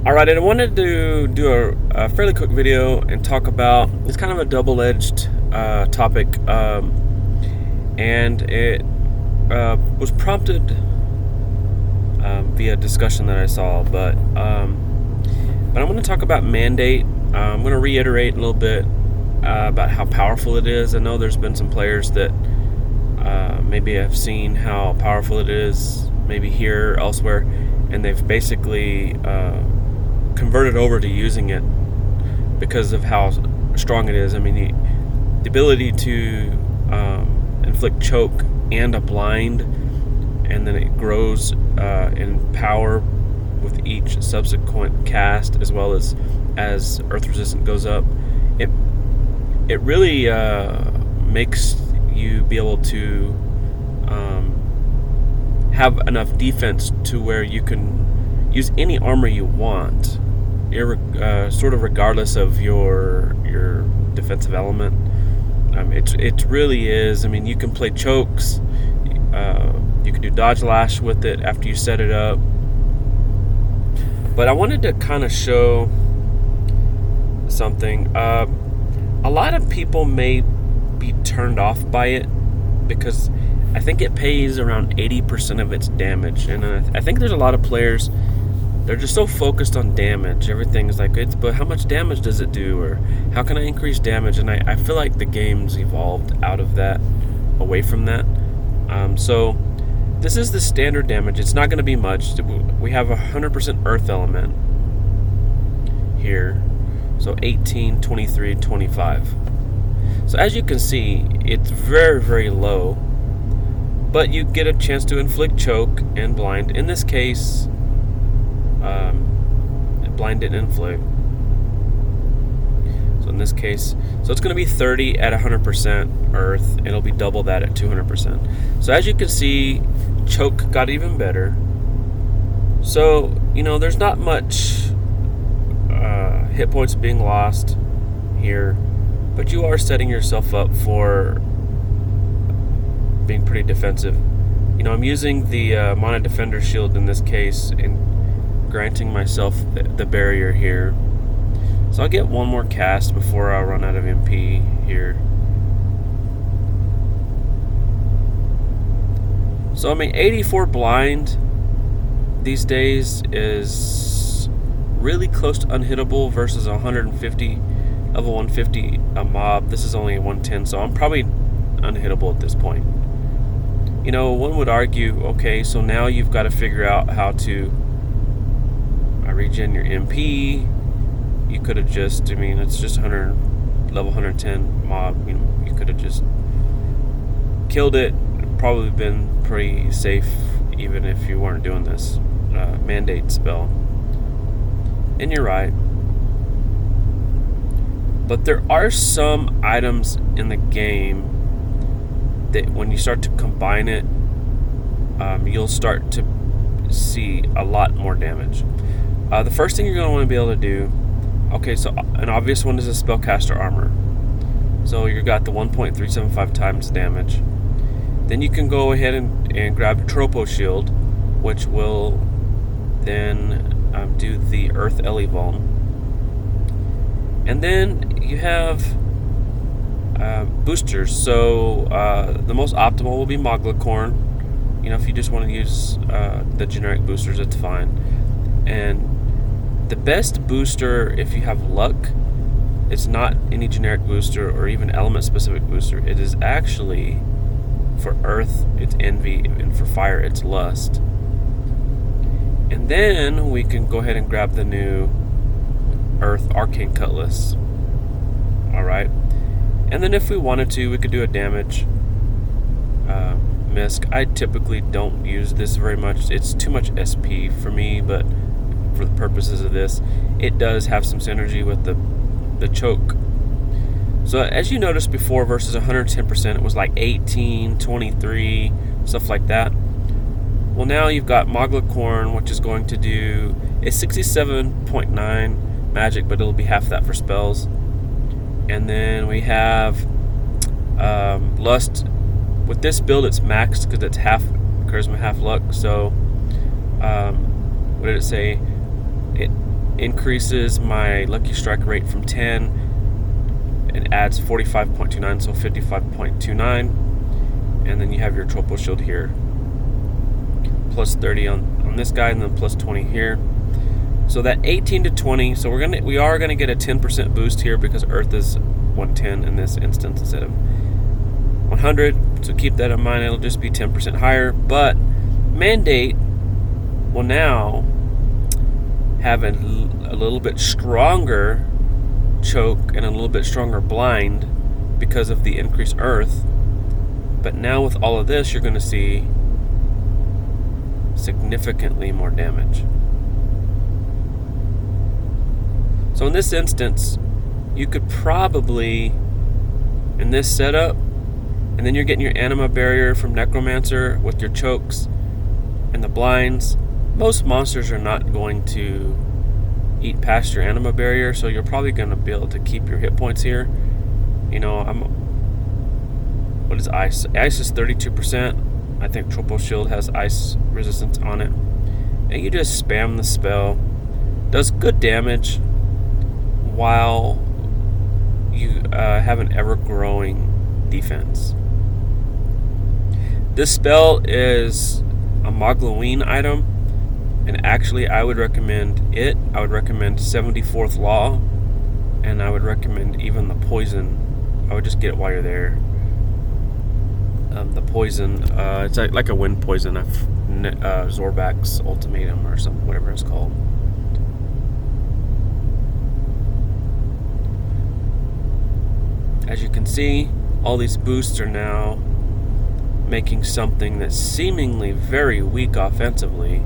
Alright, and I wanted to do a fairly quick video and talk about, it's kind of a double-edged topic, and it was prompted via discussion that I saw, but I'm going to talk about mandate. I'm going to reiterate a little bit about how powerful it is. I know there's been some players that maybe have seen how powerful it is, maybe here or elsewhere, and they've basically converted over to using it because of how strong it is. I mean, the ability to inflict choke and a blind, and then it grows in power with each subsequent cast, as well as earth resistant goes up. It really makes you be able to have enough defense to where you can use any armor you want, sort of regardless of your defensive element. It really is. I mean, you can play chokes. You can do dodge lash with it after you set it up. But I wanted to kind of show something. A lot of people may be turned off by it because I think it pays around 80% of its damage, and I think there's a lot of players, they're just so focused on damage. Everything's like, but how much damage does it do, or how can I increase damage? And I feel like the game's evolved out of that, away from that. So this is the standard damage. It's not going to be much. We have 100% earth element here, so 18, 23, 25. So as you can see, it's very, very low, but you get a chance to inflict choke and blind. In this case, blind and inflict. So in this case, so it's going to be 30 at 100% earth. It'll be double that at 200%. So as you can see, choke got even better. So, there's not much hit points being lost here, but you are setting yourself up for being pretty defensive. I'm using the Mana Defender shield in this case and granting myself the barrier here. So I'll get one more cast before I run out of MP here. So 84 blind these days is really close to unhittable versus 150, level 150 a mob. This is only 110, so I'm probably unhittable at this point. One would argue, okay, so now you've got to figure out how to regen your MP. You could have just, it's just level 110 mob. You could have just killed it. Probably been pretty safe, even if you weren't doing this mandate spell. And you're right. But there are some items in the game that when you start to combine it, you'll start to see a lot more damage. The first thing you're going to want to be able to do, okay, so an obvious one is a spellcaster armor. So you've got the 1.375 times damage. Then you can go ahead and grab a Tropo shield, which will then do the Earth Elevon. And then you have boosters. So the most optimal will be Moglacorn. If you just want to use the generic boosters, it's fine. And the best booster, if you have luck, it's not any generic booster or even element specific booster. It is actually, for earth, it's envy, and for fire, it's lust. And then we can go ahead and grab the new earth arcane cutlass. Alright. And then if we wanted to, we could do a damage misc. I typically don't use this very much. It's too much SP for me, but for the purposes of this, it does have some synergy with the choke. So as you noticed before, versus 110%, it was like 18, 23, stuff like that. Well, now you've got Moglacorn, which is going to do a 67.9 magic, but it'll be half that for spells. And then we have Lust. With this build, it's maxed because it's half charisma, half luck. So what did it say? increases my lucky strike rate from 10. It adds 45.29, so 55.29. And then you have your Tropo Shield here. Plus 30 on this guy, and then plus 20 here. So that 18 to 20, so we are gonna get a 10% boost here because Earth is 110 in this instance instead of 100. So keep that in mind. It'll just be 10% higher. But Mandate will now have a little bit stronger choke and a little bit stronger blind because of the increased Earth. But now with all of this, you're going to see significantly more damage. So in this instance, you could probably, in this setup, and then you're getting your anima barrier from Necromancer with your chokes and the blinds. Most monsters are not going to eat past your anima barrier, so you're probably going to be able to keep your hit points here. You know, what is ice? Ice is 32%. I think Tropo Shield has ice resistance on it. And you just spam the spell. Does good damage while you have an ever-growing defense. This spell is a Mogloween item, and actually I would recommend it. I would recommend 74th Law, and I would recommend even the poison. I would just get it while you're there. The poison, it's like a wind poison, Zorbac's Ultimatum or something, whatever it's called. As you can see, all these boosts are now making something that's seemingly very weak offensively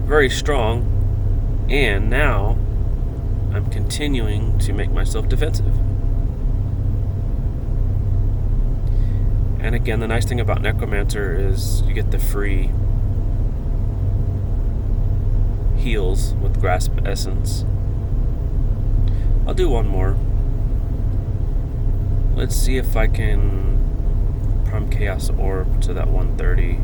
very strong, and now I'm continuing to make myself defensive. And again, the nice thing about Necromancer is you get the free heals with Grasp Essence. I'll do one more. Let's see if I can Prime Chaos Orb to that 130.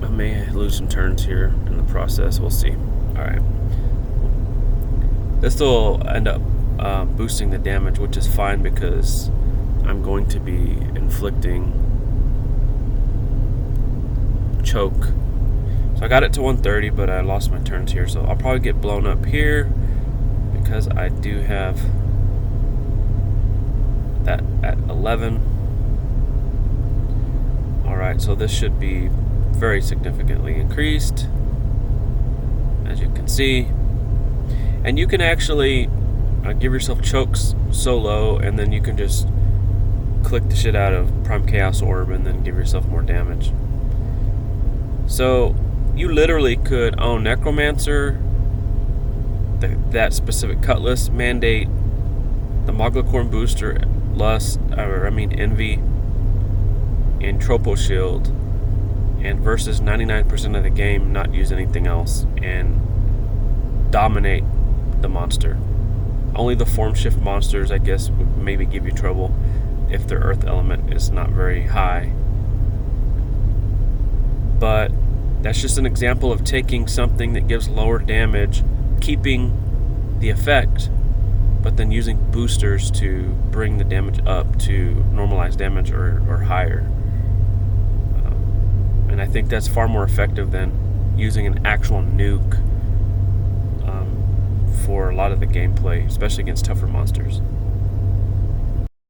I may lose some turns here in the process. We'll see. Alright. This will end up boosting the damage, which is fine because I'm going to be inflicting choke. So I got it to 130, but I lost my turns here, so I'll probably get blown up here because I do have that at 11. Alright, so this should be very significantly increased, as you can see. And you can actually give yourself chokes solo, and then you can just click the shit out of Prime Chaos Orb and then give yourself more damage. So you literally could own Necromancer, that specific Cutlass, Mandate, the Moglacorn Booster, Envy, and Tropo Shield, and versus 99% of the game, not use anything else, and dominate the monster. Only the form shift monsters, I guess, would maybe give you trouble if their earth element is not very high. But that's just an example of taking something that gives lower damage, keeping the effect, but then using boosters to bring the damage up to normalized damage or higher. And I think that's far more effective than using an actual nuke for a lot of the gameplay, especially against tougher monsters.